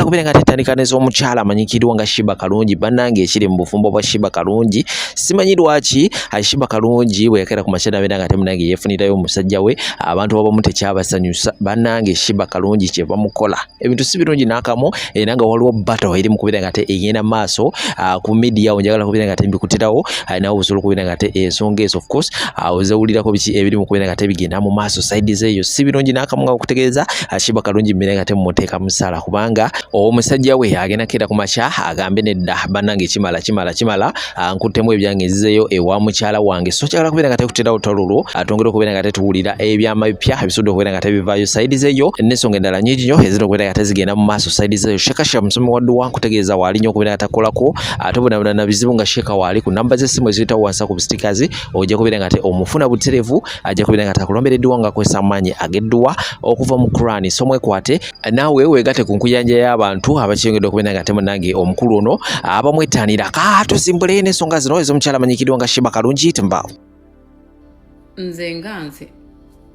kubera nga tetandika n'ez'omukyala amanyikirwa nga Sheebah Kalungi bannange ekiri mu bufumbo bwa Sheebah Kalungi simanyi lwaki Sheebah Kalungi bwe yakera ku machana benda nga temunange yefunirayo omusajja we abantu abamu tekyabasanyusa bannange Sheebah Kalungi kye bamukola ebintu si birungi n'akamu era nga waliwo battle eri mu kubera nga te egenda maaso ku media onjagala kubera nga te mbikutirawo nawe osobola kubera nga te ensonga ezo of course ozewulirako biki ebiri mu kubera nga te bigenda mu maaso side zeeyo si birungi n'akamu nga kutegeeza Sheebah Kalungi mbere nga te mumuteeka musala kubanga omusajja we agenda kera ku macha agambe nedda bannange kimala nkuttemu ebyange nzizeyo ewa mukyala wange so kyagala kubera nga te kutirawo tolulu atongera kubera nga te tuwulira ebyama bipya ebisudde kubera nga te bivaayo side zeeyo n'ensonga endala nyingi nnyo ezira kubera nga te zigenda mu maaso side zeeyo shekasha musomi wa dduwa nkutegeeza waali nnyo kubera nga takolako ate bonabona bizibu nga sheka waali ku namba z'essimu eziyitawo wansi ku stickers ojja kubera nga te omufuna buterevu ajja kubera nga takulombereddwa nga kwesa amaanyi ag'edduwa okuva mu Qur'ani so mwekwate naawe weegate ku nkuyanja y'abantu abakiyongedde okubera nga te munnange omukulu ono abamwettanira tusimbule n'ensonga zino ez'omukyala amanyikiddwa nga Sheebah Kalungi tembaawo. Nze nga nze,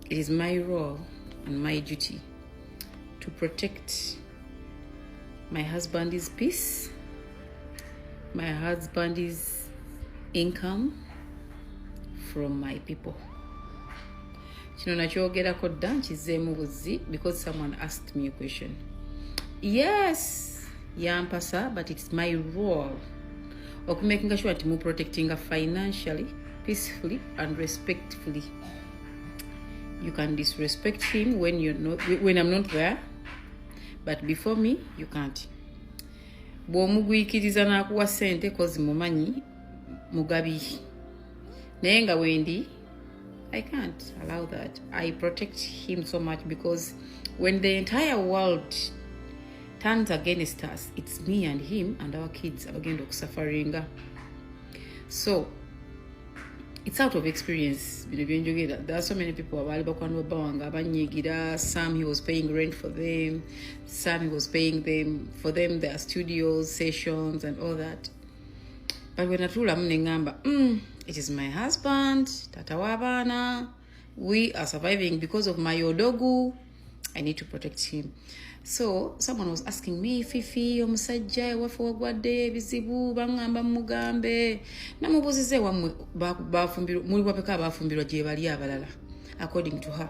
it is my role and my duty to protect my husband's peace, my husband's income from my people. Kino nakyogerako dda nkizeemu buzzi because someone asked me a question. Yes, yampasa, but it's my role of making sure that I'm protecting her financially, peacefully, and respectfully. You can disrespect him when I'm not there, but before me, you can't. Bw'omugwikiriza n'akuwa ssente kozi mumanyi mugabi. Naye nga wendi, I can't allow that. I protect him so much because when the entire world turns against us, it's me and him and our kids are going to suffering. So it's out of experience. There are so many people some he was paying rent for them, some he was paying them for them their studios, sessions and all that. But when it is my husband, tata wabana, we are surviving because of my odogu. I need to protect him. So someone was asking me, Fifi, omusajja wafu wagwadde bizibu bangamba mugambe namubuzize wamwe bafumbirwa muri bapeka bafumbirwa gye bali abalala according to her.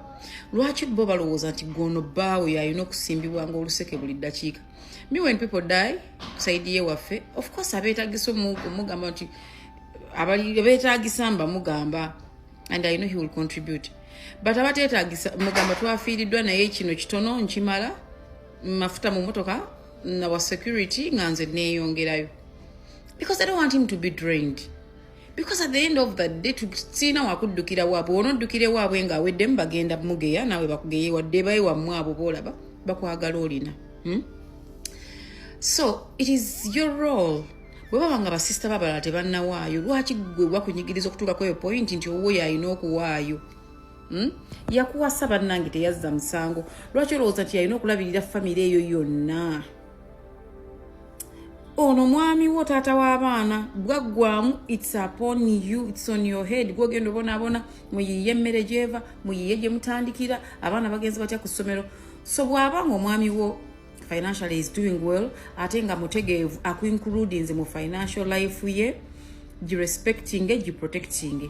Lwaki bo balowooza nti gono baawe yalina okusimbibwa nga oluseke buli ddakiika. Me when people die side ye waffe of course abeetagisa omugamba nti abeetagisa mba mugamba and I know he will contribute, but abateetagisa mugamba twafiiriddwa naye kino kitono nkimala mafuta mu motoka na wa security nganze neeyongerayo because I don't want him to be drained, because at the end of the day sina wakuddukira waabwe onoddukire waabwe nga awedde bagenda mugeya nawe bakugeye wadde bayi wammwe abo boolaba bakwagala olina so it is your role. Bwebaba nga basista babala tebannawaayo lwaki gwe bakunyigiriza okutuukako eyo point nti owo yalina okuwaayo yakuwasa bannange teyazza musango lwaki olowooza nti yalina okulabirira famire eyo yonna. Ono mwami wo taata w'abaana bwaggwamu, it's upon you, it's on your head. Gwogenda obonaabona muyiye emmere gyeva muyiye gye mutandikira abaana bagenzi batya ku ssomero. So bw'abanga omwami wo financially is doing well ate nga mutegeevu akuincludinze mu financial life ye girespecting giprotecting,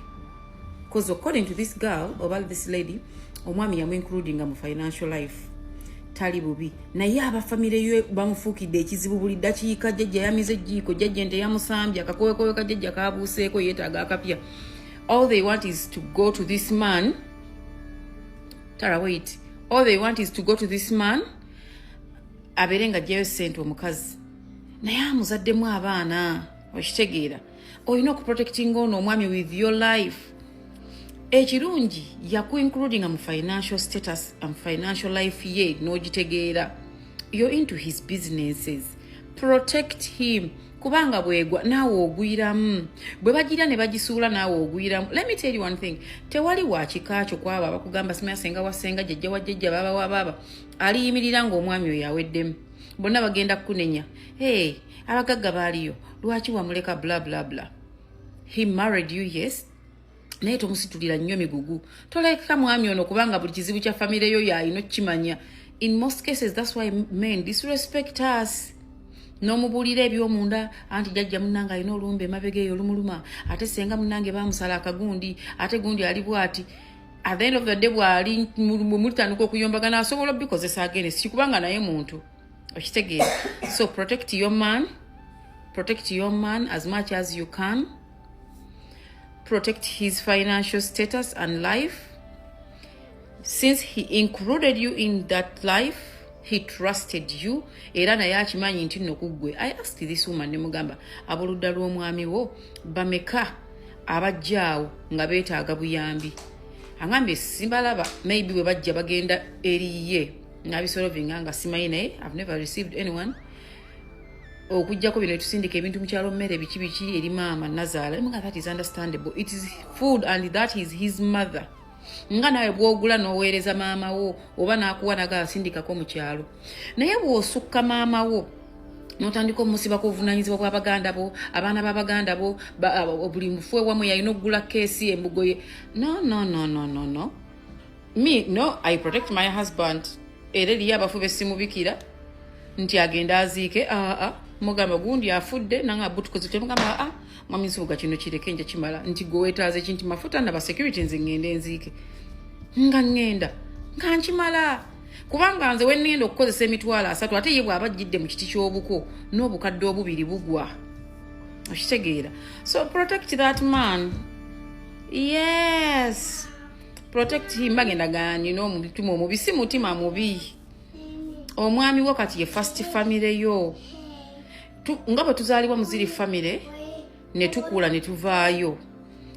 because according to this girl or this lady omwami yamu including mu financial life tali bubi naye abafamire yo bamufuukidde ekizibu buli ddakiika jjajja yamize ejjiiko jjajja nte yamusambya akakowekowe ka jjajja kabuuseeko yeetaaga akapya. All they want is to go to this man. Tara wait. All they want is to go to this man aberenga jjeyo ssente omukazi naye amuzaddemu abaana okitegeera olina okuprotecting ono omwami with your life. Ekirungi yaku-including mu financial status and financial life ye n'ogitegeera. You're into his businesses. Protect him. Kubanga bwegwa naawe ogwiramu. Bwe bagira ne bagisuula naawe ogwiramu. Let me tell you one thing. Tewali wa kikaakyo kwaba abakugamba simanya senga wasenga jjajja wa jjajja baba wa baba. Aliyimirira ng'omwami oyo yaweddemu. Bonna bagenda kunenya. Hey, abagagga baaliyo. Lwaki wamuleka bla bla bla. He married you, yes. Naye tomusitulira nnyo migugu. Toleka mwami ono kubanga buli kizibu kya famire yo yalina okimanya. in most cases that's why men disrespect us. N'omubulira eby'omunda anti jjajja munnange alina olumbe emabega eyo olumuluma ate senga munnange baamusala akagundi ate gundi ali bwati. At the end of the day bwali mulitandika okuyombagana asobola obikozesa against kubanga naye muntu okitegeera. So protect your man as much as you can. Protect his financial status and life. Since he included you in that life, he trusted you. Era naye akimanyi nti nno kuggwe. I asked this woman ne mugamba aboludda lw'omwami wo bameka abajjaawo nga beetaaga buyambi. Angambye simbalaba maybe bwe bajja bagenda eriye n'abisolovinga nga simanyi naye I've never received anyone. Okujjako bino tusindika ebintu mu kyalo mmere biki eri maama Nazaala. That is understandable. It is food and that is his mother. Nga nawe bw'ogula n'oweereza maama wo oba n'akuwa naga asindikako mu kyalo. Naye bw'osukka maama wo n'otandika omusibako obuvunaanyizibwa bw'abaganda bo abaana b'abaganda bo buli mufu ewamu yalina okugula keesi embugo ye. No. I protect my husband. Era eriyo abafu besimubikira nti agenda aziike. Mugamba gundi afudde nanga butukoze temugamba mwami nsubuga kino kireke nje kimala nti go wetaaze kinti mafuta na ba security ngende nziike nga ngenda nkimala kubanga nze wenendo okukozesa emitwalo 3 ate ye bwaba jidde mu kiti ky'obuko n'obukadde obubiri bugwa okitegeera. So protect that man. Yes, protect him. Bagenda gani no mutima omubisi mutima mubi. Omwami wo kati ye first family yo. Ngabo tuzaliwa muziri family ne tukula ne tuvaayo.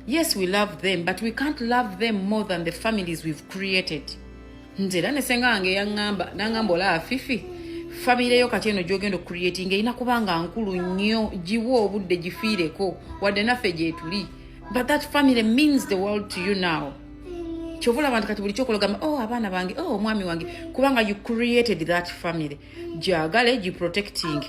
Yes, we love them, but we can't love them more than the families we've created. Nzera ne sengange yangamba nangamba fifi family yo kati eno jogendo creating ina kubanga nkulu nnyo jiwo obudde jifiireko wadde naffe gye tuli. But that family means the world to you now. Chovula abantu kati buli kyokologa abaana bange omwami wange kubanga you created that family. Jagale ji protecting.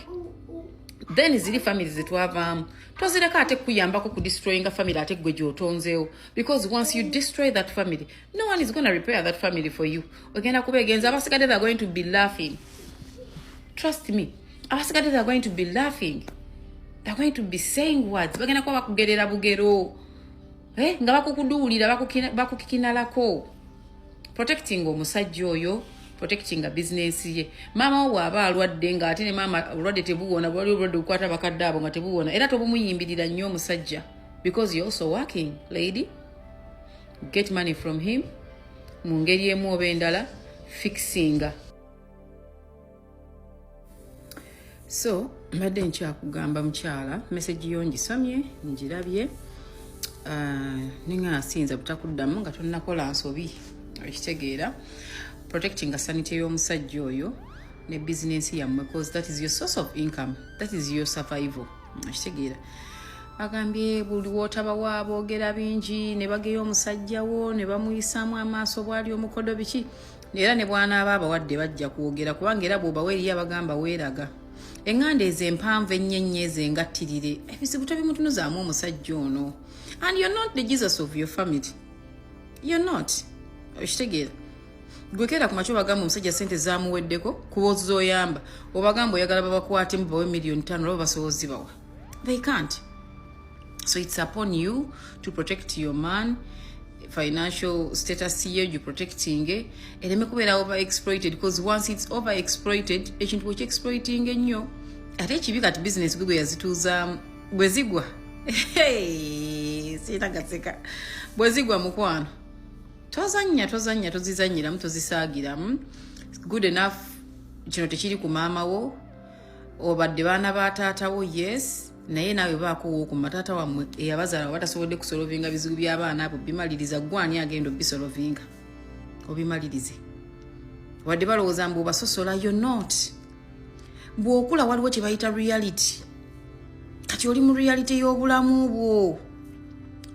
Then zili families zetwavamu tozireka ate kuyambako ku destroying a family ate gwe gyotonzeewo, because once you destroy that family no one is going to repair that family for you. Ogenda kubegenza abasigadde are going to be laughing. Trust me, abasigadde are going to be laughing. They're going to be saying words. Bagenda kuba bakugerera bugero nga bakukuduulira bakukikinalako. Protecting omusajja oyo, protecting a business ye. Mama wo aba alwadde nga ate ne mama alwadde tebuwona bwali alwadde okukwata bakadde abo nga tebuwona era tobumuyimbirira nnyo omusajja, because you're also working lady. Get money from him mu ngeri emu oba endala fixinga. So mbadde nkyakugamba mukyala message yo ngisomye njirabye ninga asinza butakuddamu nga tonnakola nsobi okitegeera. Protecting a sanity y'omusajja oyo ne business yammwe, because that is your source of income, that is your survival okitegeera. Agambye buli wotaba waboogera bingi ne bageyo omusajja wo ne bamuyisaamu amaaso bwali omukodo biki era ne bwanaaba abawadde bajja kwogera kubanga era bw'obawa eriyo abagamba weeraga. Enganda ezo empanvu ennyenye ezo engattirire ebizibu tobimutunuzaamu omusajja ono, and you're not the Jesus of your family. You're not okitegeera. Gwekera ku macho bagamba omusajja sente zaamuweddeko kuboza oyamba obagamba oyagala babakwatemu bawe $5 million oba basobozi bawa. They can't. So it's upon you to protect your man financial status here, you protecting it. Eleme kubeera over exploited, because once it's over exploited ekintu bwe exploiting ennyo ate ekibi kati business gwe yazituuza bwe zigwa sitagaseka bwe zigwa mukwano tozanya tozizanyiramu tozisaagiramu. Good enough kino tekiri ku maama wo obadde baana ba taata wo, yes, naye naawe baako ku mataata wammwe eyabazaala batasobodde kusolovinga bizibu by'abaana abo bimaliriza gwani agenda obisolovinga obimalirize wadde balowooza mbu obasosola. You're not. Bw'okula waliwo kye bayita reality, kati oli mu reality y'obulamu bwo.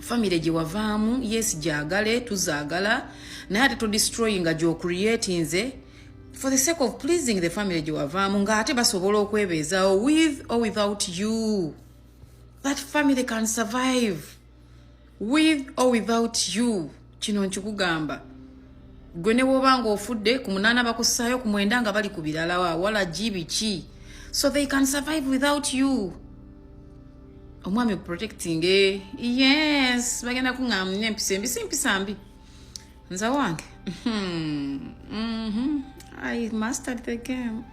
Family gye wavaamu yes gyagale tuzaagala naye ate todestroying nga gy'ocreating nze for the sake of pleasing the family gye wavaamu nga ate basobola okwebeezaawo with or without you. That family can survive with or without you. Kino nkikugamba. gwe ne bwoba nga ofudde ku 8 bakussaayo ku 9 nga bali ku birala wala biki, so they can survive without you. Omwami protecting yes bagenda kuŋŋamya empisa embi si mpisa mbi nze wange I mastered the game.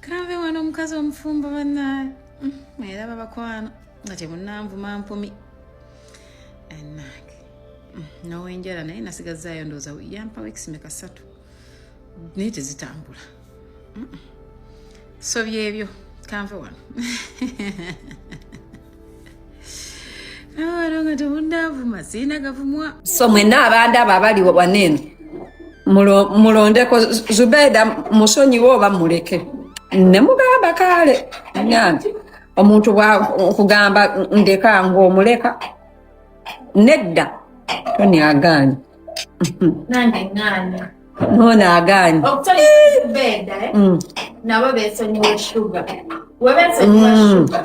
Kanve wano omukazi omufumbo bannaye era babakwano nga temunnanvuma mpumi ennange nowenjala naye nasigazaayo ndowooza yampa weeks meka 3 naye tezitambula so byebyo kanve wano wano nga temunnanvuma siina gavumwa so mwenna abandi abo abali wanene mulondeko Zubeda musonyiwe oba muleke ne mugamba kale nyange omuntu bwakugamba ndeka ng'omuleka nedda toni aganye nange nganya nona aganye Zubeda nabo besonyiwe sugar webesonyiwe sugar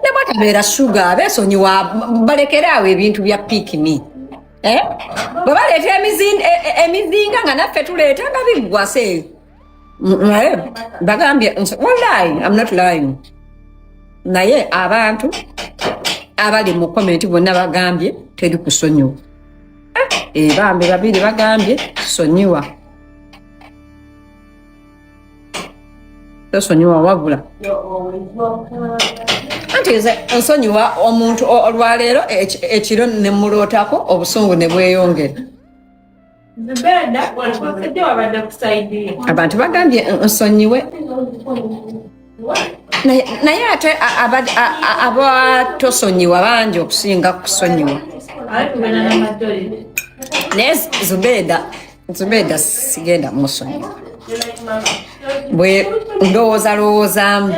nebwatabeera sugar besonyiwa balekere awo ebintu bya pikimi bwe baleeta emizinga nga naffe tuleeta nga biggwase bagambye wallahi I'm not lying naye abantu abali mu komenti bonna bagambye teri kusonyiwa bambi babiri bagambye sonyiwa tosonyiwa wabula anti nze nsonyiwa omuntu olwaleero ekiro ne mulootako obusungu ne bweyongera abantu bagambye nsonyiwe naye ate abatosonyiwa bangi okusinga kusonyiwa naye Zubeda sigenda musonyiwa bwe ndowoozamu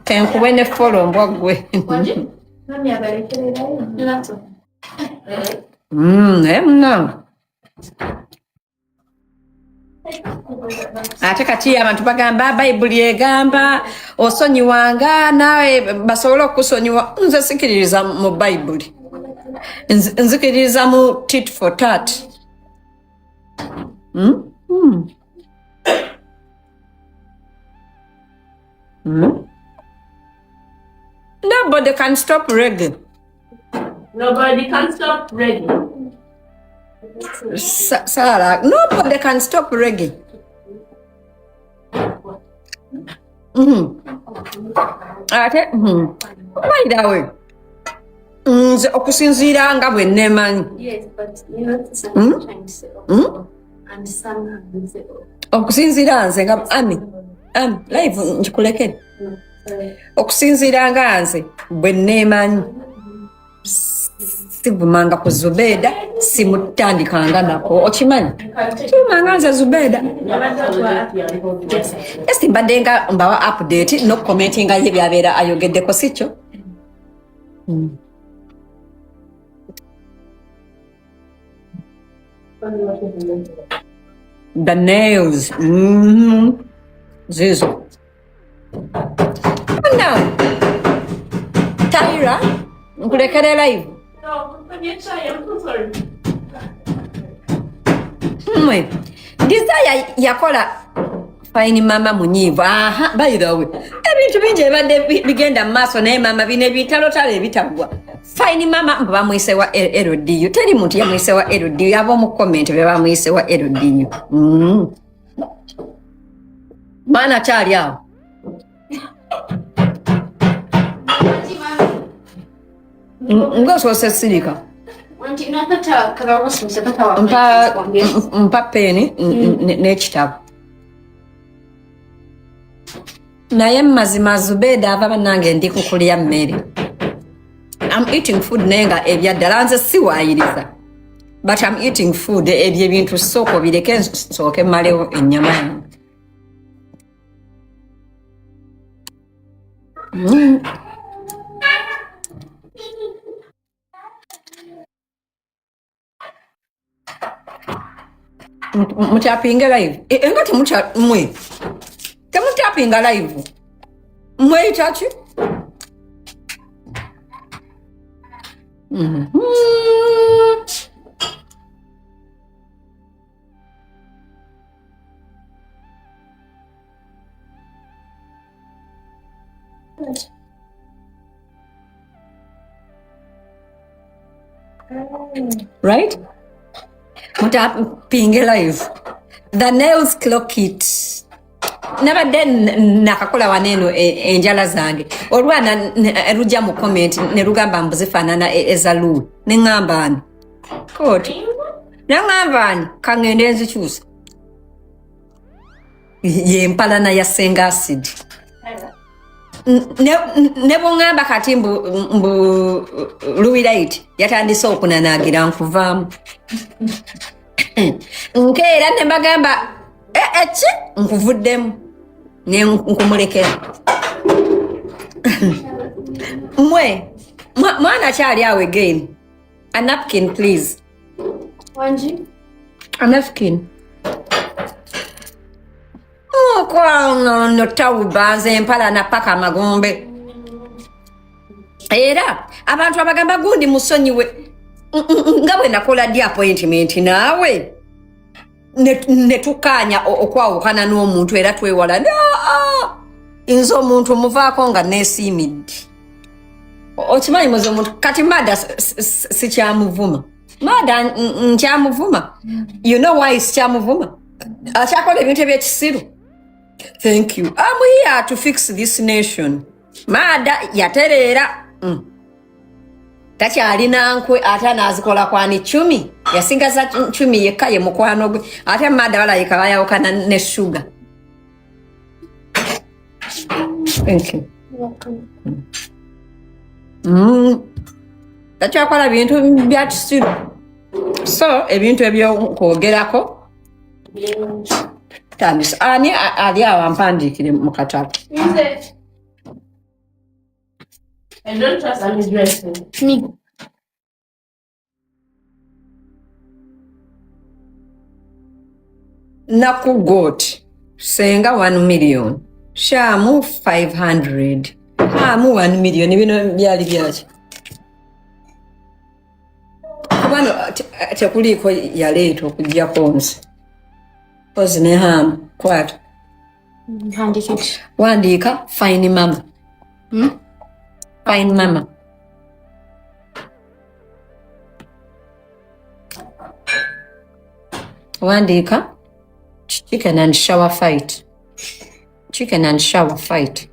tenkube ne folo mbwa gwe naye munange ate kati abantu bagamba bayibuli egamba osonyiwanga nawe basobole okusonyiwa nze sikiririza mu bayibuli nzikiririza mu tit for tat Nobody can stop reggae. Nobody can stop reggae. Sarah, nobody can stop reggae. Ate, by the way, nze okusinziira nga bwe neemanyi. Yes, but you know something trying to say. And some okusinziira nze nga live nkikulekere. Okusinziira nga nze bwe neemanyi sivumanga ku Zubeda simutandikanga nako okimanyi kimanga nze Zubeda esi mbadde nga mbawa update no commentinga ye byabeera ayogeddeko sikyo the nails zizo now Tyra nkulekere live Desire yakola fine mama munyivu by the way ebintu bingi ebadde bigenda mu maaso naye mama bine bitalotalo ebitagwa fine mama mba bamwisewa LDU teri muntu yamwisewa LDU ab'omu comment be bamwisewa LDU maana kyali awo ngosoose sirika mpa peni n'ekitabo naye mazima Zubeda ava bannange ndi kukulya mmere I'm eating food naye nga ebyaddala nze siwaayiriza but I'm eating food ebyo ebintu sooka bireke nsooke mmalewo ennyama yange mutyapinge live nga temutya tapping live. Mweyita ki? Right? Tapping live. The nails clock it. Never then nakakola waneno enjala zange. Olwana rujja mu comment ne rugamba mbuzifanana ezalu. Ne ngamba ani. Koti. Ne ngamba ani kangende nzikyusa. Ye mpalana ya senga acid. Ne bongamba kati mbu Luwilite yatandise okunanagira nkuvaamu. Nkeera ne mbagamba eki nkuvuddemu ne nkumulekera. Mwana kyali awo again. A napkin please. Wanji? A napkin. Kwa no tawubanze empala na paka amagombe. Era abantu abagamba gundi musonyiwe nga bwe nakola di appointment naawe ne tukanya okwawukana n'omuntu era twewala nzo omuntu muvaako nga neesiimidde. Okimanyi muze omuntu kati mada sikyamuvuma. Mada nkyamuvuma. You know why sikyamuvuma? Akyakola ebintu ebyekisiru. Thank you. I'm here to fix this nation. Mada yatereera. Takyalina nkwe ate n'azikola kwani 10. Yasinga za 10 yekka ye mukwano gwe. Ate mada balayika bayawukana ne sugar. Thank you. Welcome. Takyakola bintu bya kisiru. So ebintu ebyokwogerako tandisa ani ali awo ampandiikire mu katabo. Is it? I don't trust I'm dressing. Me. Nakugot senga 1 million shamu 500 hamu 1 million bino byali byaki kubano tekuliko yaleeta okujja konse ozi ne hamu kwata wandiika fine mama. Fine mama. Wandika chicken and shower fight. Chicken and shower fight.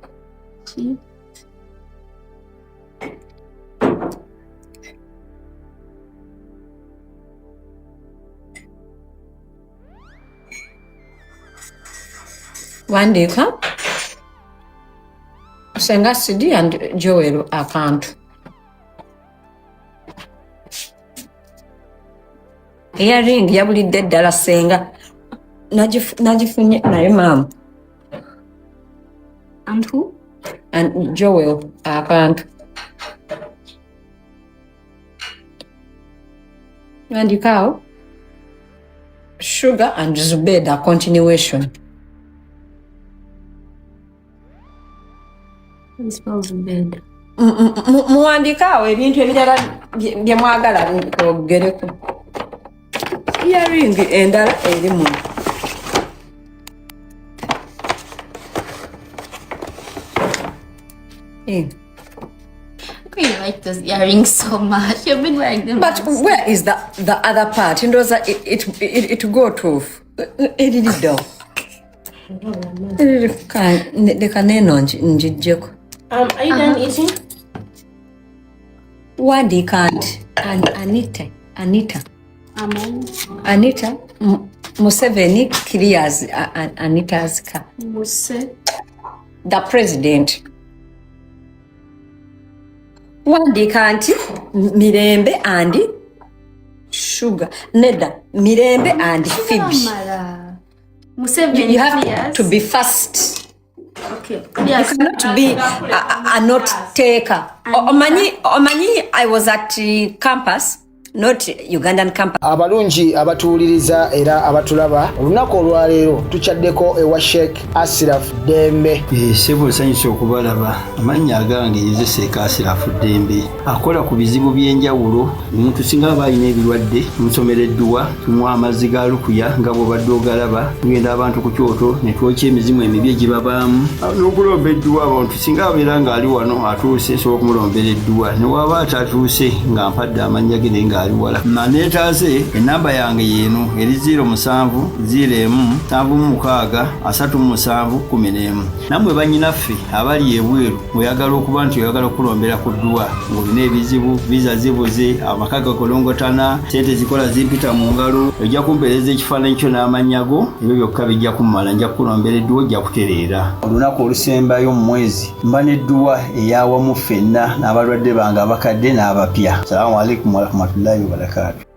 Wandika senga Sidi and Joel account. Earring yabulidde ddala senga nagifunye naye maama. And who? And Joel account. Wandikao Sugar and Zubeda continuation. Smells bad. Muwandikaawo ebintu ebirala bye mwagala okwogereko. Earring endala erimu. You like those earrings so much. You've been wearing them. But where is the other part? Ndoza it got off. Edidido. Dekaneno njijjeko. Are you done eating? Wandi can't. And Anita. Anita Museveni clears Anita's car. The president. Wandi can't. Mirembe and Sugar. Neda. Mirembe and Phoebe. You have to be fast. Okay. Yes. You cannot be a note taker. Omanyi, I was at the campus not Ugandan company. Abalungi abatuwuliriza era abatulaba olunaku olwaleero tuchaddeko ewa Sheikh Asiraf Dembe. Sebo sanyusa okubalaba amannya agange nze Sheikh Asiraf Dembe akola ku bizibu by'enjawulo. Omuntu singa aba alina ebirwadde musomereddwa tumuwa amazzi ga lukuya nga bw'obadde ogalaba tugenda abantu ku kyoto ne twokya emizimu emibi egibabaamu n'okulomba edduwa. Abantu singa abeera ng'ali wano atuuse sobola okumulombera edduwa ne waba atatuuse nga mpadde amannya ge naye ng'ali wala. Neetaase ennamba yange yeeno eri 07 01 76 37 11. Nammwe bannyinaffe abali ebweru oyagala okuba nti oyagala okulombera ku dduwa ng'olina ebizibu viza zibuze amaka gakolongotana sente zikola zimpita mu ngalo ojja kumpeereza ekifaananyi kyo n'amannya go ebyo byokka bijja kummala nja kukulombera edduwa ojja kutereera. Olunaku olusembayo mu mwezi mba n'edduwa eyawamu ffenna n'abalwadde bange abakadde n'abapya. Salaamu alaikum warahmatullahi wabarakatuh.